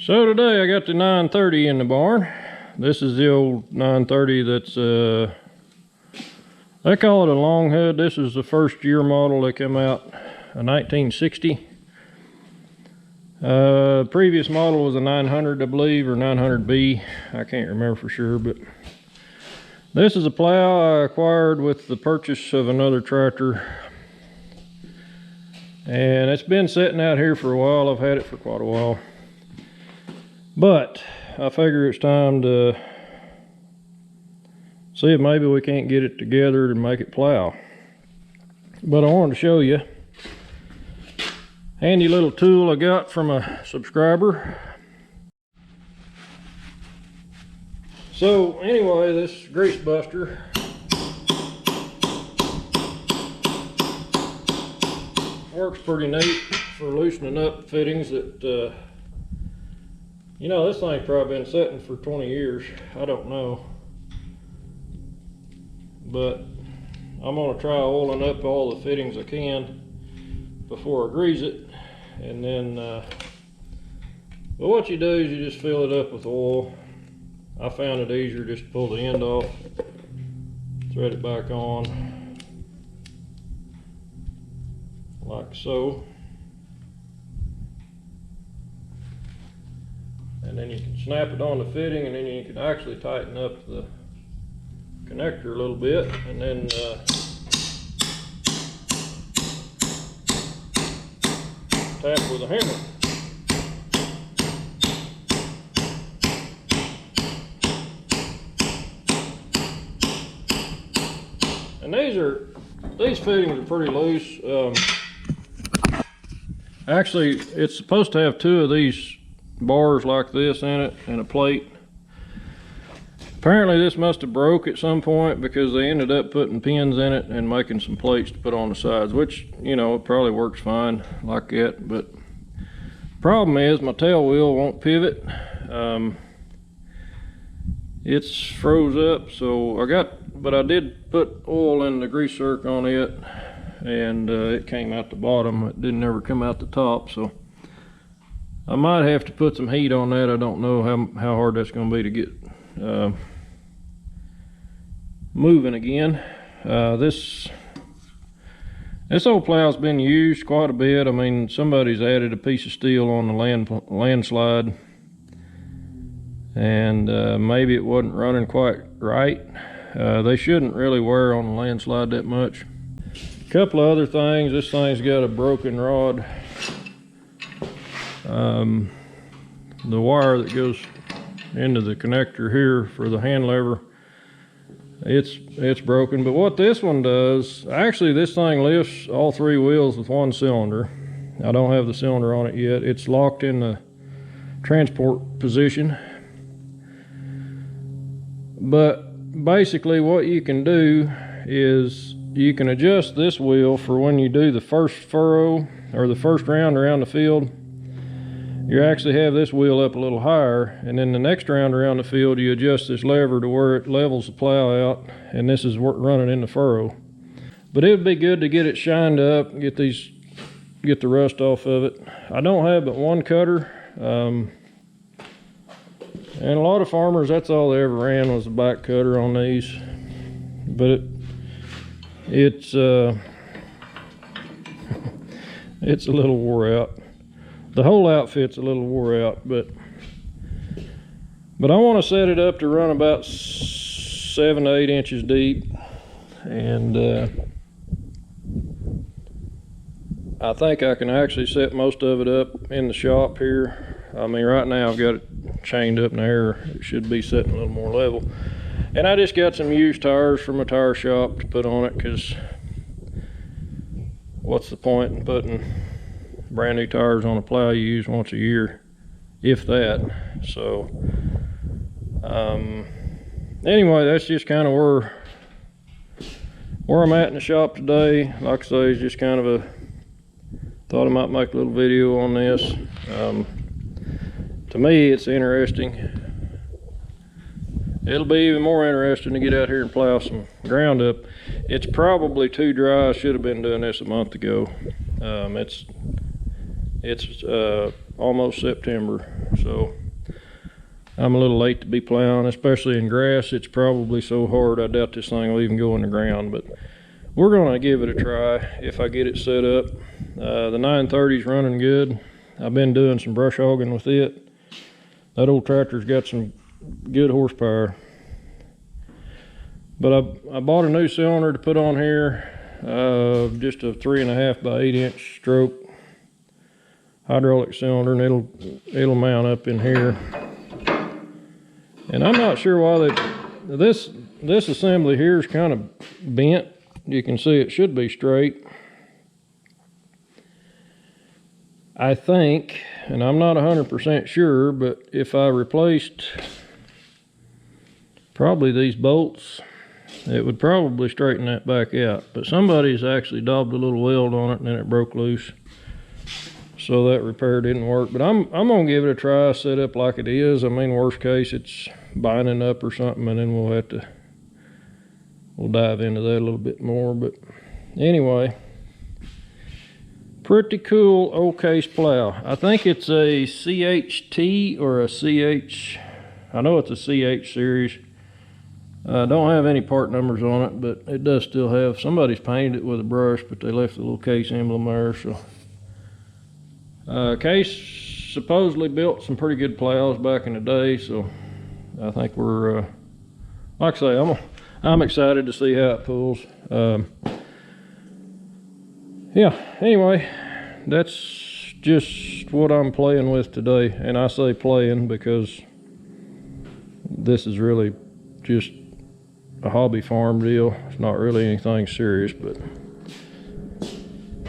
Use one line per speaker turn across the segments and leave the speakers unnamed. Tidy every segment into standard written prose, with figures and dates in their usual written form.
So today I got the 930 in the barn. This is the old 930 that's, they call it a long head. This is the first year model that came out in 1960. Previous model was a 900, I believe, or 900B. I can't remember for sure, but this is a plow I acquired with the purchase of another tractor. And it's been sitting out here for a while. I've had it for quite a while. But I figure it's time to see if maybe we can't get it together to make it plow. But I wanted to show you handy little tool I got from a subscriber. So anyway, this grease buster works pretty neat for loosening up fittings that you know, this thing's probably been sitting for 20 years. I don't know. But I'm gonna try oiling up all the fittings I can before I grease it. And then, but what you do is you just fill it up with oil. I found it easier just to pull the end off, thread it back on, like so. And then you can snap it on the fitting, and then you can actually tighten up the connector a little bit, and then tap with a hammer. And these fittings are pretty loose. Actually, it's supposed to have two of these bars like this in it and a plate. Apparently this must have broke at some point because they ended up putting pins in it and making some plates to put on the sides, which, you know, it probably works fine like that. But problem is my tail wheel won't pivot. It's froze up, so I did put oil in the grease zerk on it, and it came out the bottom. It didn't ever come out the top, so I might have to put some heat on that. I don't know how hard that's going to be to get moving again. This old plow's been used quite a bit. I mean, somebody's added a piece of steel on the landslide, and maybe it wasn't running quite right. They shouldn't really wear on the landslide that much. A couple of other things. This thing's got a broken rod. The wire that goes into the connector here for the hand lever, it's broken. But what this one does, actually this thing lifts all three wheels with one cylinder. I don't have the cylinder on it yet. It's locked in the transport position. But basically what you can do is you can adjust this wheel for when you do the first furrow or the first round around the field. You actually have this wheel up a little higher, and then the next round around the field you adjust this lever to where it levels the plow out, and this is running in the furrow. But it would be good to get it shined up, get the rust off of it. I don't have but one cutter, and a lot of farmers, that's all they ever ran was a back cutter on these. But it's a little wore out. The whole outfit's a little wore out, but I want to set it up to run about 7 to 8 inches deep, and I think I can actually set most of it up in the shop here. I mean, right now I've got it chained up in the air. It should be sitting a little more level. And I just got some used tires from a tire shop to put on it, because what's the point in putting brand new tires on a plow you use once a year, if that. So anyway, that's just kind of where I'm at in the shop today. Like I say, it's just kind of thought I might make a little video on this. To me, it's interesting. It'll be even more interesting to get out here and plow some ground up. It's probably too dry. I should have been doing this a month ago. It's almost September. So I'm a little late to be plowing, especially in grass. It's probably so hard I doubt this thing will even go in the ground, but we're gonna give it a try if I get it set up. The 930 is running good. I've been doing some brush hogging with it. That old tractor's got some good horsepower. But I bought a new cylinder to put on here, just a 3.5 by 8 inch stroke hydraulic cylinder, and it'll mount up in here. And I'm not sure why this assembly here is kind of bent. You can see it should be straight. I think, and I'm not 100% sure, but if I replaced probably these bolts, it would probably straighten that back out. But somebody's actually daubed a little weld on it and then it broke loose. So that repair didn't work. But I'm gonna give it a try, set up like it is. I mean, worst case, it's binding up or something, and then we'll dive into that a little bit more. But anyway, pretty cool old case plow. I think it's a CHT or a CH. I know it's a CH series. I don't have any part numbers on it, but it does still have, somebody's painted it with a brush, but they left the little case emblem there. So Case supposedly built some pretty good plows back in the day, so I think we're like I say, I'm excited to see how it pulls. Yeah, anyway, that's just what I'm playing with today. And I say playing because this is really just a hobby farm deal. It's not really anything serious, but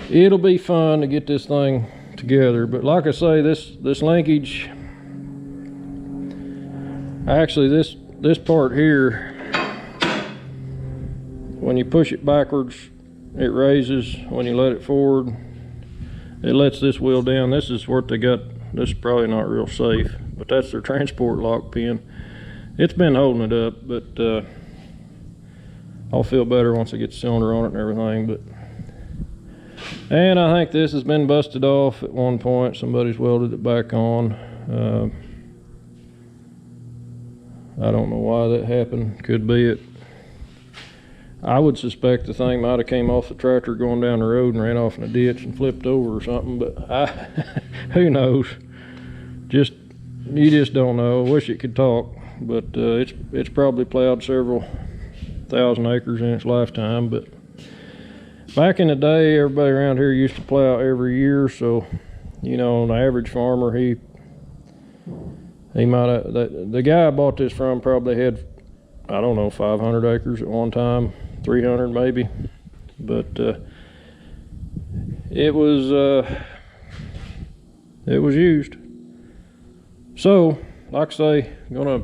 it'll be fun to get this thing together. But like I say, this linkage, actually this part here, when you push it backwards, it raises. When you let it forward, it lets this wheel down. This is what they got. This is probably not real safe, but that's their transport lock pin. It's been holding it up, but I'll feel better once I get the cylinder on it and everything. And I think this has been busted off at one point. Somebody's welded it back on. I don't know why that happened. Could be it. I would suspect the thing might have came off the tractor going down the road and ran off in a ditch and flipped over or something, but who knows? You just don't know. I wish it could talk, but it's probably plowed several thousand acres in its lifetime. But back in the day, everybody around here used to plow every year, so you know, an average farmer, he might have, the guy I bought this from probably had, I don't know, 500 acres at one time, 300 maybe, but it was used. So like I say, I'm gonna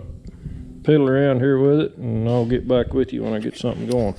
piddle around here with it, and I'll get back with you when I get something going.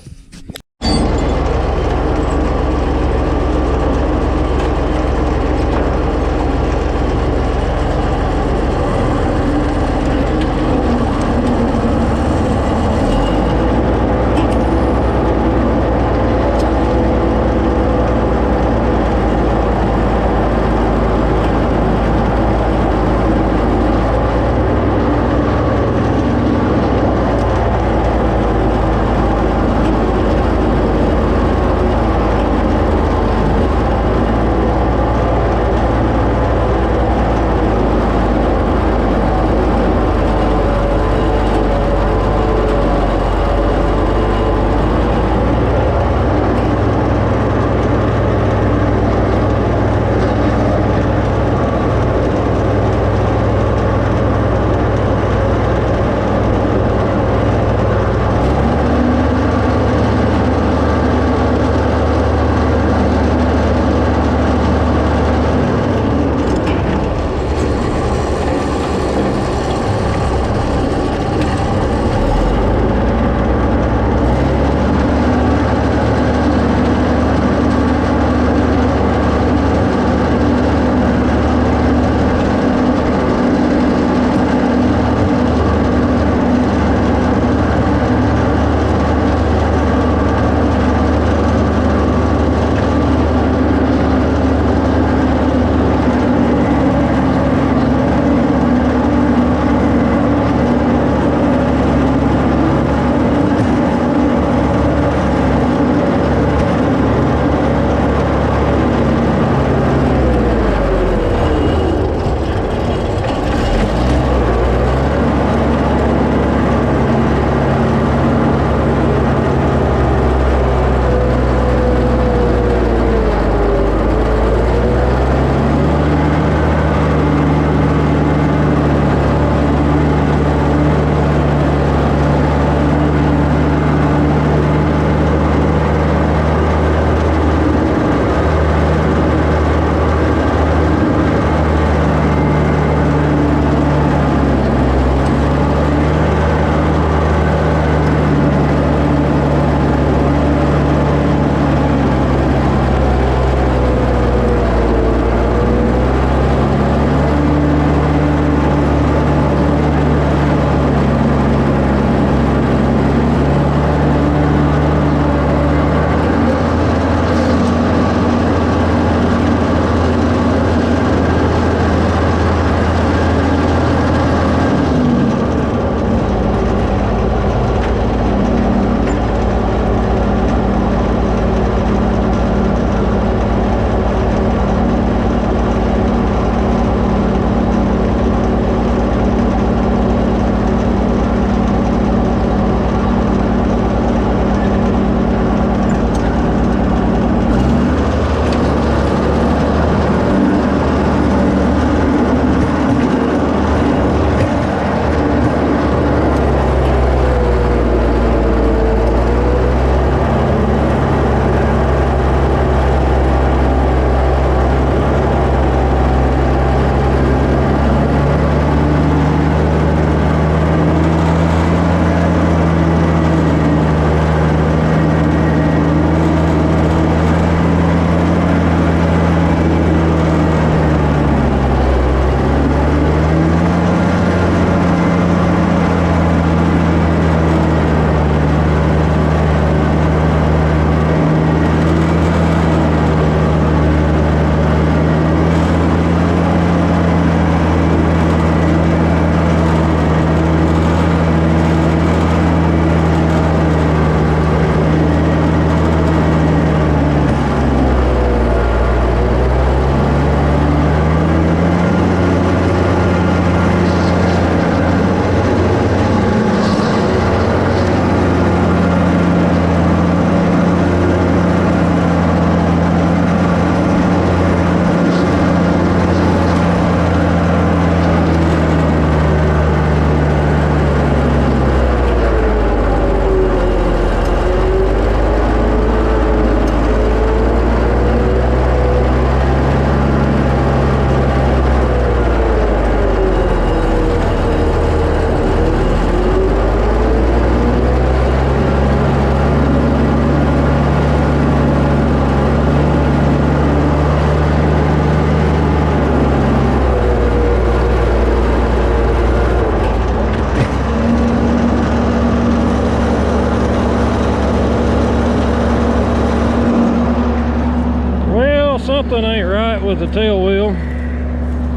the tail wheel.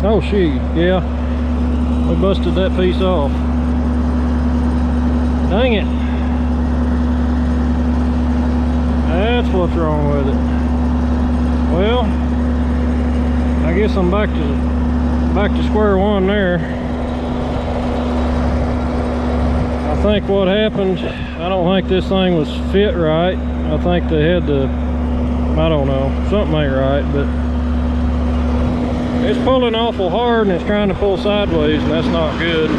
Oh shoot, yeah, we busted that piece off. Dang it. That's what's wrong with it. Well, I guess I'm back to square one there. I think what happened, I don't think this thing was fit right. I think they had to, I don't know, something ain't right, but it's pulling awful hard and it's trying to pull sideways, and that's not good.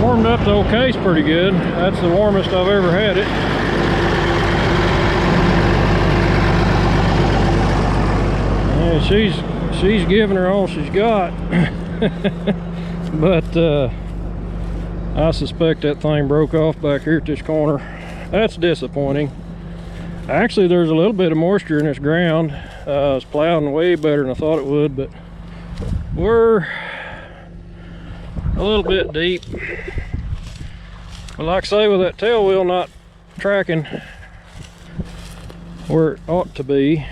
Warmed up the old case pretty good. That's the warmest I've ever had it. And she's giving her all she's got. But I suspect that thing broke off back here at this corner. That's disappointing. Actually, there's a little bit of moisture in this ground. It's plowing way better than I thought it would, but we're a little bit deep. But like I say, with that tail wheel not tracking where it ought to be,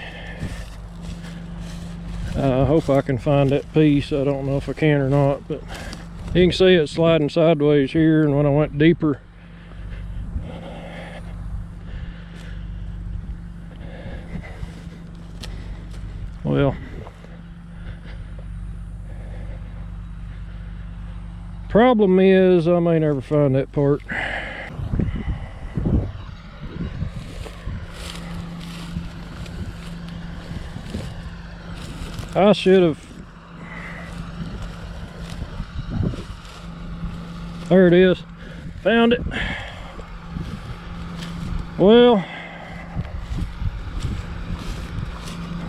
I hope I can find that piece. I don't know if I can or not, but you can see it sliding sideways here, and when I went deeper, well, problem is I may never find that part. I should have. There it is. Found it. Well,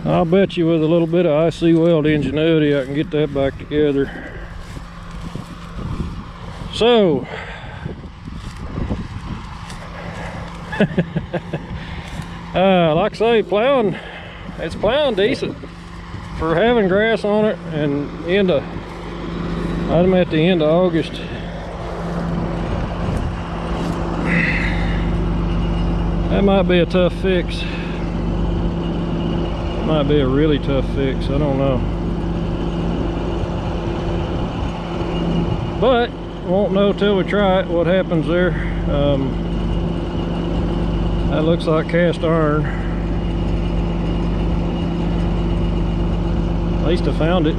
I'll bet you with a little bit of IC weld ingenuity I can get that back together. So like I say, plowing, it's plowing decent for having grass on it, and I'm at the end of August. That might be a tough fix. Might be a really tough fix, I don't know. But won't know till we try it what happens there. That looks like cast iron. At least I found it.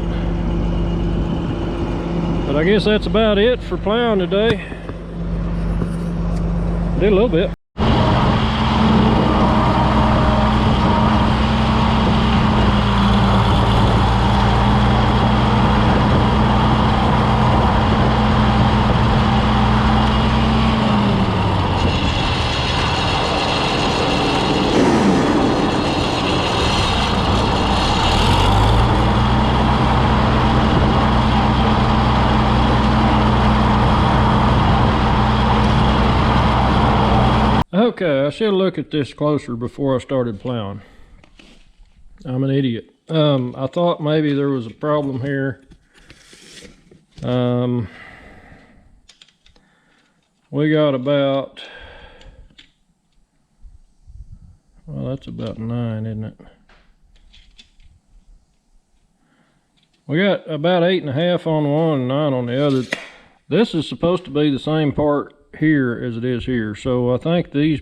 But I guess that's about it for plowing today. Did a little bit. Okay, I should look at this closer before I started plowing. I'm an idiot. I thought maybe there was a problem here. We got about, well, that's about 9, isn't it? We got about 8.5 on one and 9 on the other. This is supposed to be the same part here as it is here, so I think these,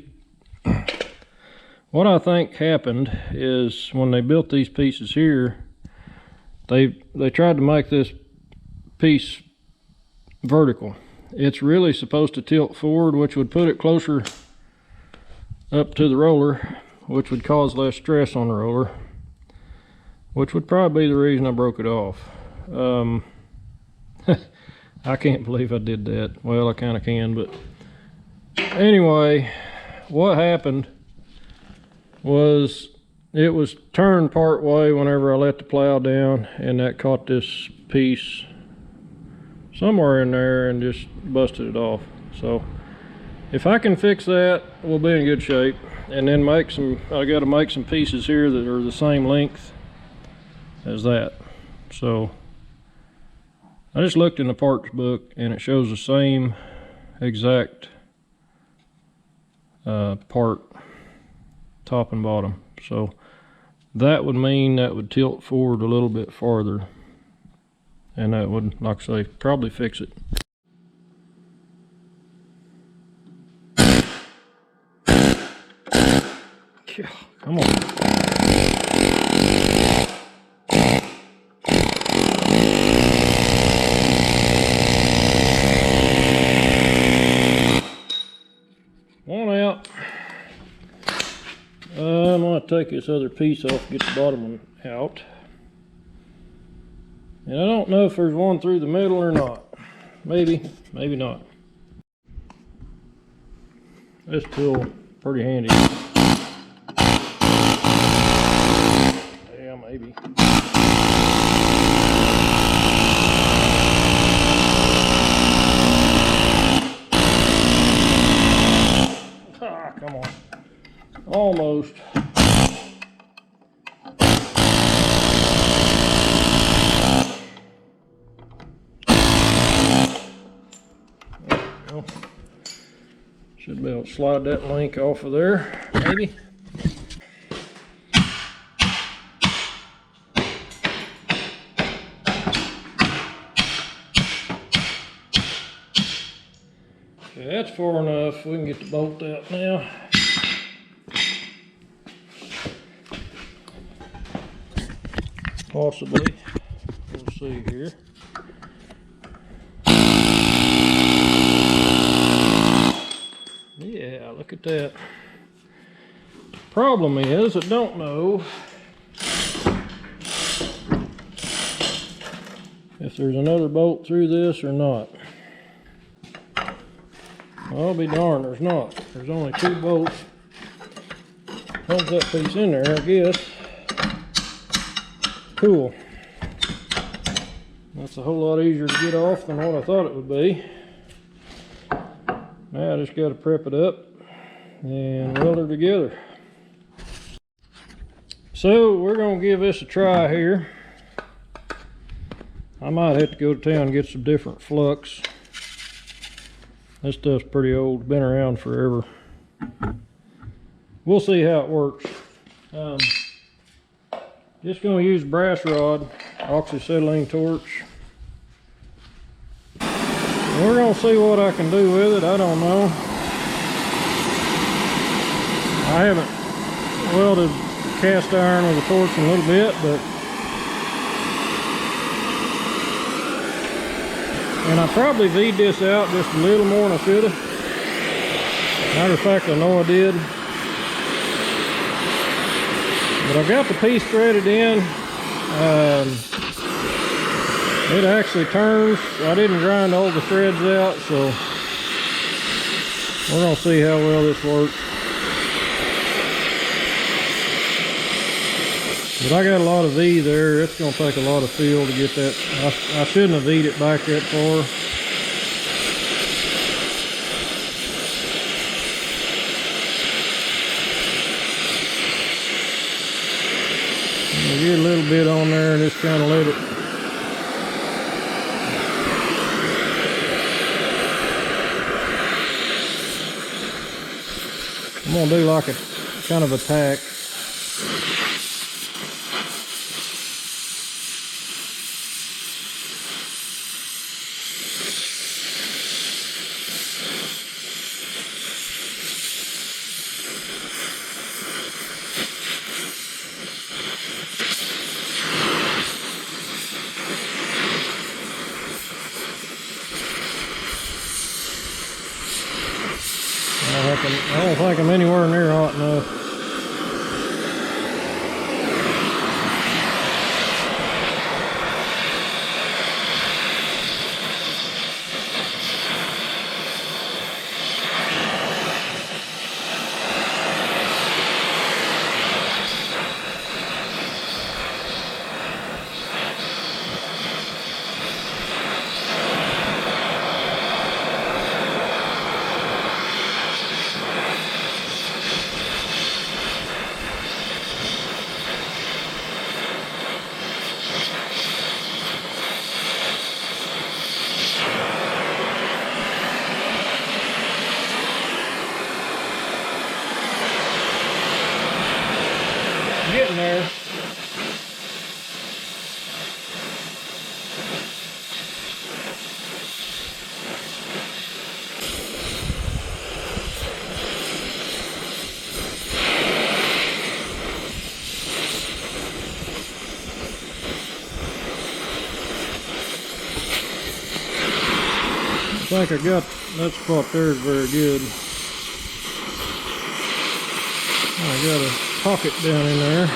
what I think happened is when they built these pieces here, they tried to make this piece vertical. It's really supposed to tilt forward, which would put it closer up to the roller, which would cause less stress on the roller, which would probably be the reason I broke it off. I can't believe I did that. Well, I kind of can, but anyway, what happened was it was turned part way whenever I let the plow down, and that caught this piece somewhere in there and just busted it off. So if I can fix that, we'll be in good shape. And then I got to make some pieces here that are the same length as that. So I just looked in the parts book and it shows the same exact part top and bottom. So that would mean that would tilt forward a little bit farther, and that would, like I say, probably fix it. Yeah, come on. One out. I'm going to take this other piece off, get the bottom one out. And I don't know if there's one through the middle or not. Maybe, maybe not. This tool, pretty handy. Yeah, maybe. Ah, come on. Almost. Well, should be able to slide that link off of there, maybe. Okay, that's far enough. We can get the bolt out now. Possibly. We'll see here. Yeah, look at that. Problem is, I don't know if there's another bolt through this or not. Well, I'll be darned, there's not. There's only 2 bolts. Hold that piece in there, I guess. Cool. That's a whole lot easier to get off than what I thought it would be. Now I just got to prep it up and weld it together. So we're going to give this a try here. I might have to go to town and get some different flux. This stuff's pretty old, been around forever. We'll see how it works. Just going to use brass rod, oxyacetylene torch. We're going to see what I can do with it. I don't know. I haven't welded cast iron with a torch in a little bit, and I probably V'd this out just a little more than I should have. Matter of fact, I know I did. But I've got the piece threaded in. It actually turns. I didn't grind all the threads out, so we're going to see how well this works. But I got a lot of V there. It's going to take a lot of feel to get that. I shouldn't have V'd it back that far. Get a little bit on there and just kind of let it. I'm going to do like a kind of a tack. I don't think I'm anywhere near hot enough. think I got that spot there is very good. I got a pocket down in there.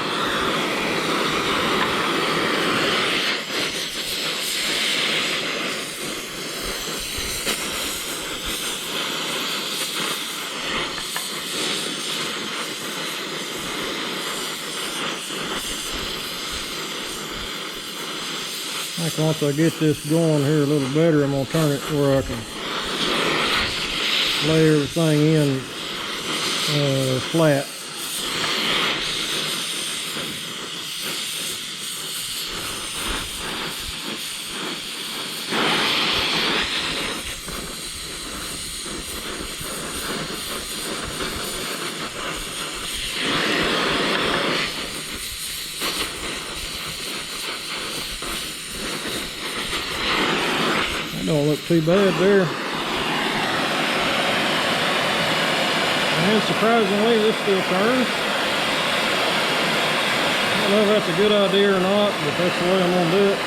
I think once I get this going here a little better, I'm going to turn it where I can lay everything in flat. Don't look too bad there. And surprisingly, this still turns. I don't know if that's a good idea or not, but that's the way I'm going to do it.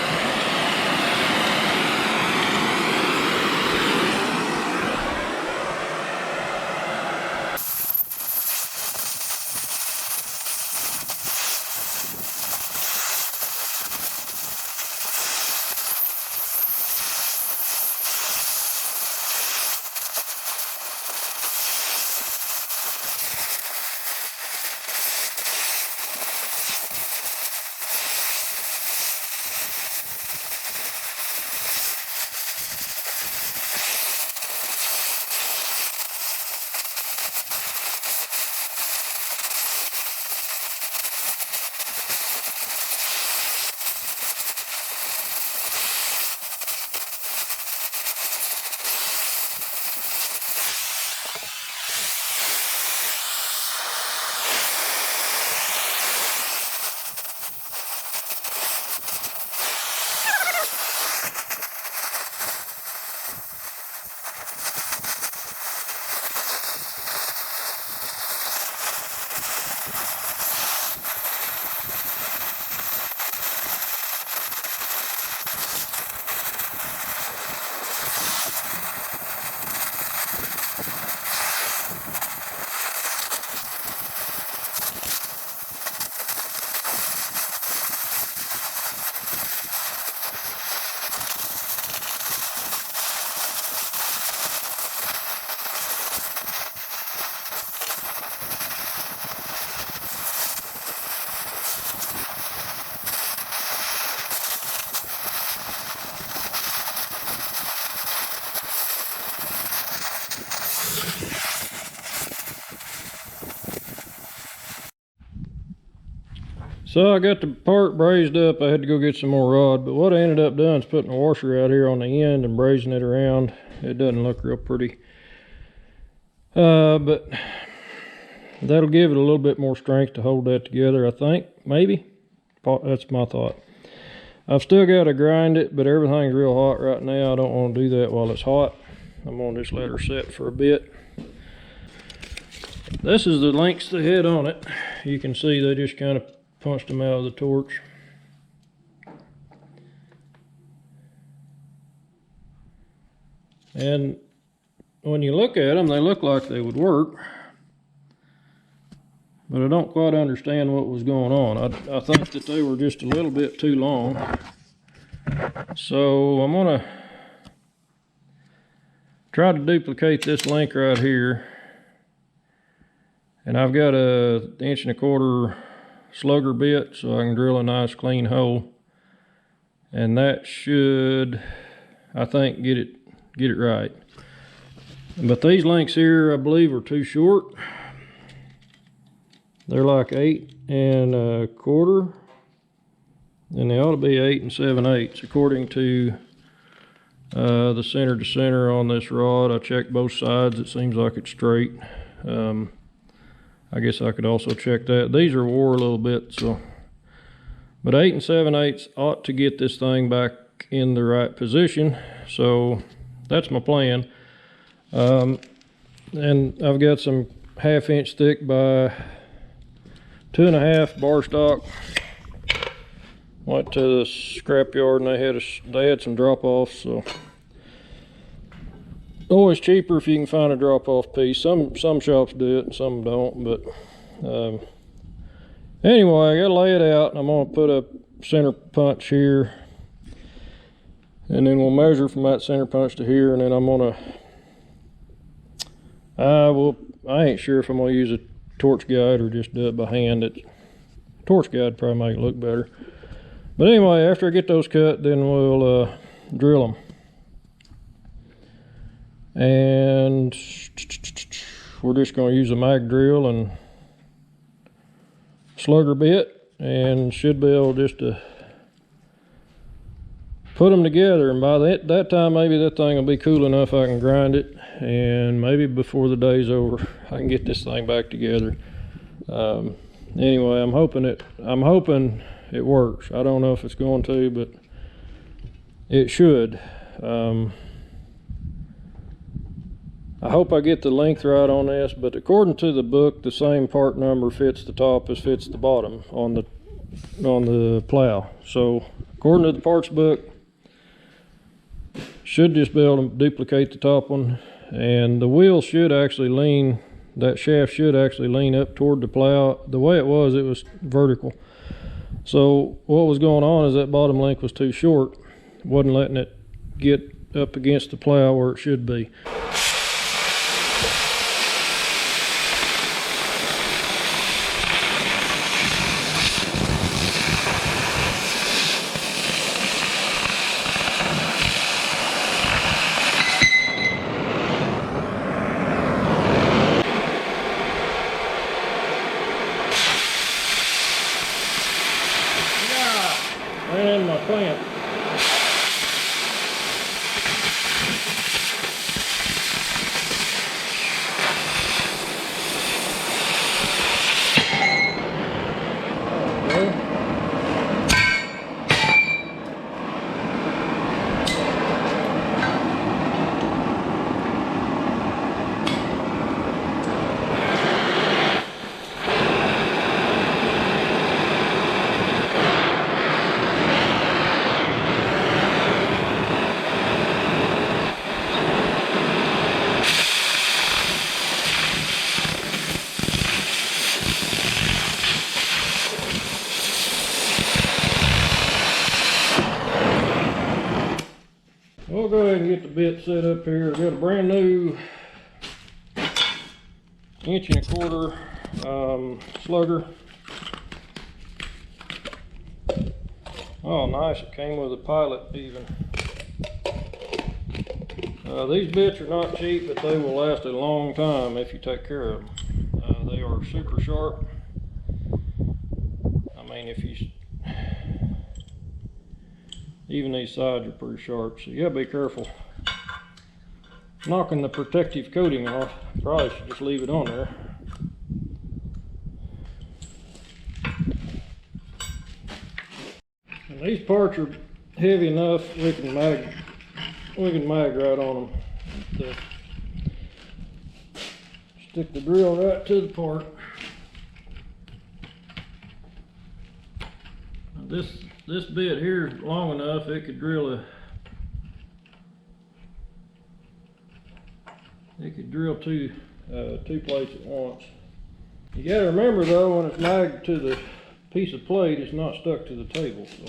So I got the part brazed up. I had to go get some more rod, but what I ended up doing is putting a washer out here on the end and brazing it around. It doesn't look real pretty, but that'll give it a little bit more strength to hold that together, I think. Maybe that's my thought. I've still got to grind it, but everything's real hot right now. I don't want to do that while it's hot. I'm gonna just let her set for a bit. This is the links they had on it. You can see they just kind of punched them out of the torch. And when you look at them, they look like they would work, but I don't quite understand what was going on. I think that they were just a little bit too long. So I'm gonna try to duplicate this link right here. And I've got a 1.25" slugger bit, so I can drill a nice clean hole, and that should, I think, get it right. But these links here, I believe, are too short. They're like 8 1/4, and they ought to be 8 7/8 according to the center to center on this rod. I checked both sides. It seems like it's straight. I guess I could also check that. These are wore a little bit, so. But 8 7/8 ought to get this thing back in the right position. So that's my plan. And I've got some 1/2 inch thick by 2.5 bar stock. Went to the scrap yard and they had some drop offs, so always cheaper if you can find a drop-off piece. Some shops do it and some don't, but anyway, I gotta lay it out, and I'm gonna put a center punch here, and then we'll measure from that center punch to here, and then I'm gonna I ain't sure if I'm gonna use a torch guide or just do it by hand. Torch guide probably make it look better. But anyway, after I get those cut, then we'll drill them. And we're just going to use a mag drill and slugger bit, and should be able just to put them together. And by that time, maybe that thing will be cool enough I can grind it, and maybe before the day's over I can get this thing back together. Anyway, I'm hoping it works. I don't know if it's going to, but it should. I hope I get the length right on this, but according to the book, the same part number fits the top as fits the bottom on the plow. So according to the parts book, should just be able to duplicate the top one, and the wheel should actually lean, that shaft should actually lean up toward the plow. The way it was vertical. So what was going on is that bottom length was too short, wasn't letting it get up against the plow where it should be. And my clamp. We'll go ahead and get the bit set up here. We've got a brand new 1.25 inch slugger. Oh, nice, it came with a pilot even. These bits are not cheap, but they will last a long time if you take care of them. They are super sharp. I mean, even these sides are pretty sharp, so you gotta be careful knocking the protective coating off. Probably should just leave it on there. And these parts are heavy enough we can mag right on them. Stick the drill right to the part. Now this bit here is long enough it could drill two plates at once. You gotta remember though, when it's magged to the piece of plate, it's not stuck to the table. So.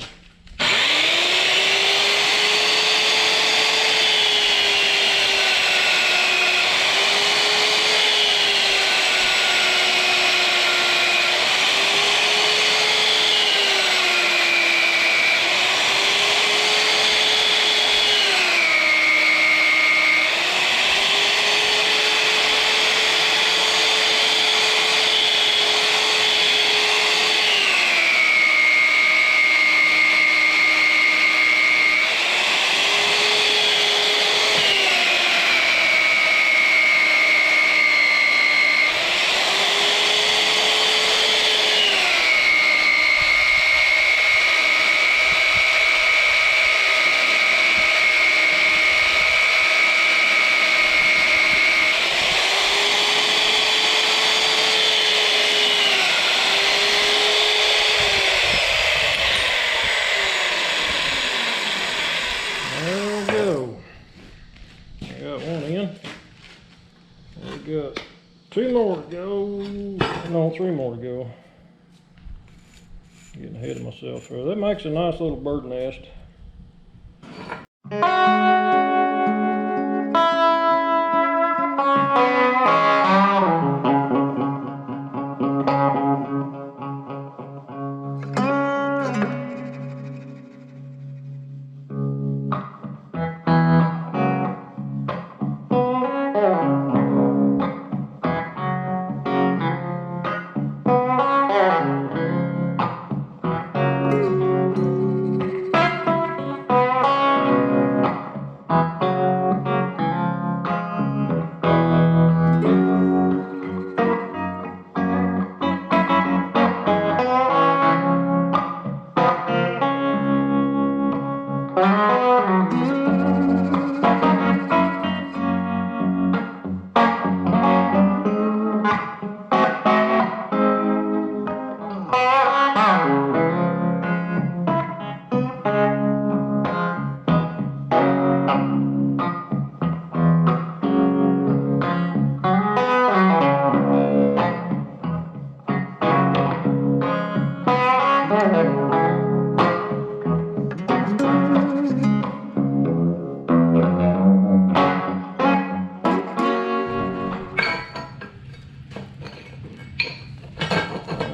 got 2 more to go. No, 3 more to go. Getting ahead of myself here. That makes a nice little bird nest.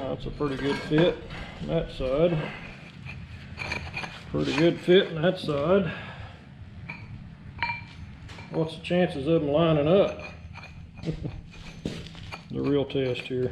That's a pretty good fit on that side. Pretty good fit on that side. What's the chances of them lining up? The real test here.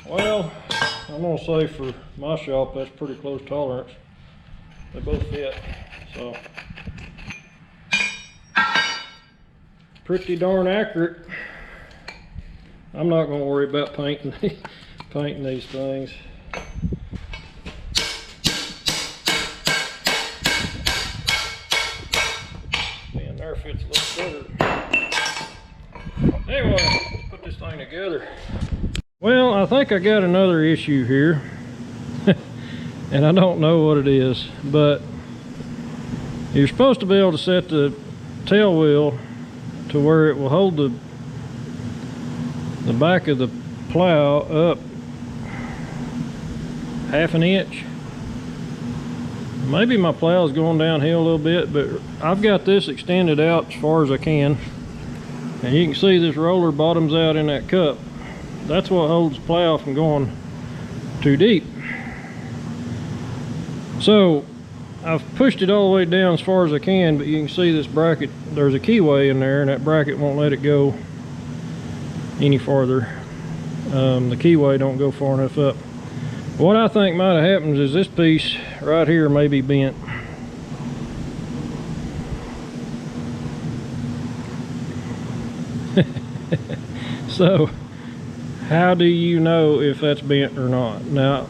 Well, I'm gonna say for my shop that's pretty close tolerance. They both fit, so pretty darn accurate. I'm not gonna worry about painting these things. Man, there fits a little better. Anyway, let's put this thing together. Well, I think I got another issue here. And I don't know what it is, but you're supposed to be able to set the tail wheel to where it will hold the back of the plow up 1/2 inch. Maybe my plow's going downhill a little bit, but I've got this extended out as far as I can. And you can see this roller bottoms out in that cup. That's what holds the plow from going too deep. So I've pushed it all the way down as far as I can, but you can see this bracket, there's a keyway in there, and that bracket won't let it go any farther. The keyway don't go far enough up. What I think might have happened is this piece right here may be bent. So how do you know if that's bent or not? Now,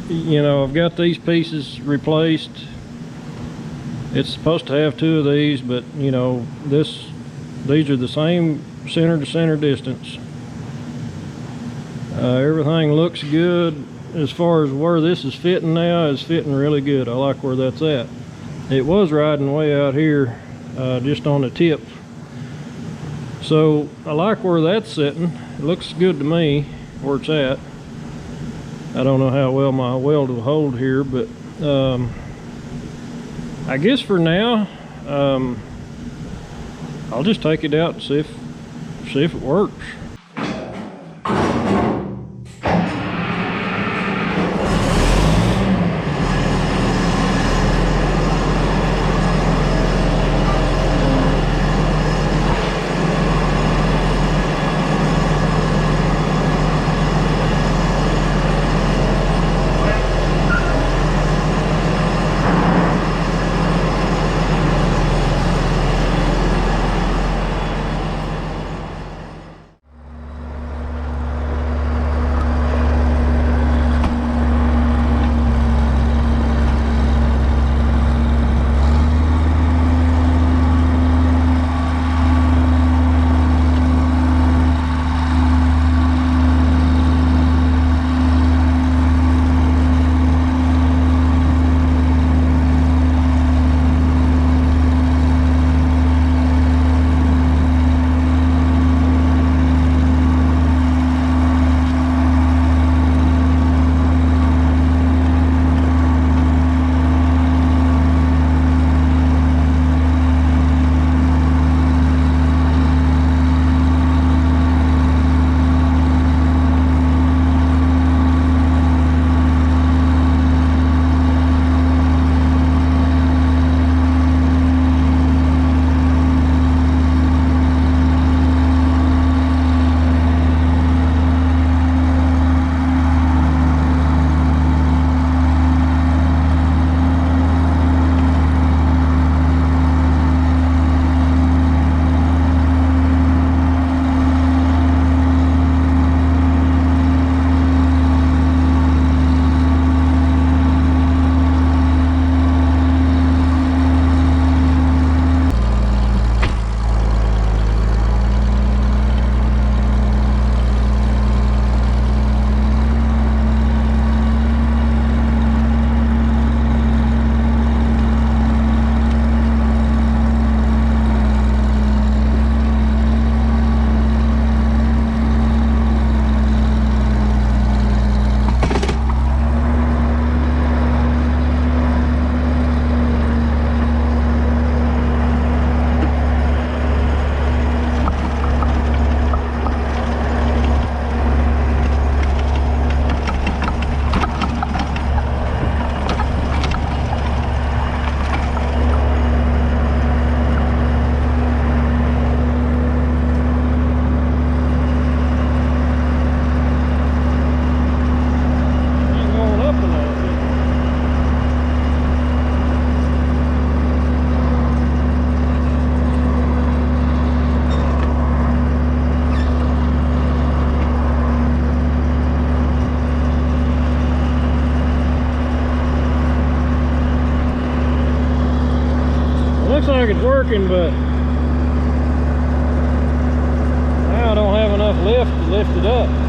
you know, I've got these pieces replaced. It's supposed to have 2 of these, but you know, these are the same center to center distance. Everything looks good as far as where this is fitting now. Is fitting really good. I like where that's at. It was riding way out here, just on the tip. So I like where that's sitting. It looks good to me where it's at. I don't know how well my weld will hold here, but I guess for now, I'll just take it out and see if it works. looks like it's working, but now I don't have enough lift to lift it up.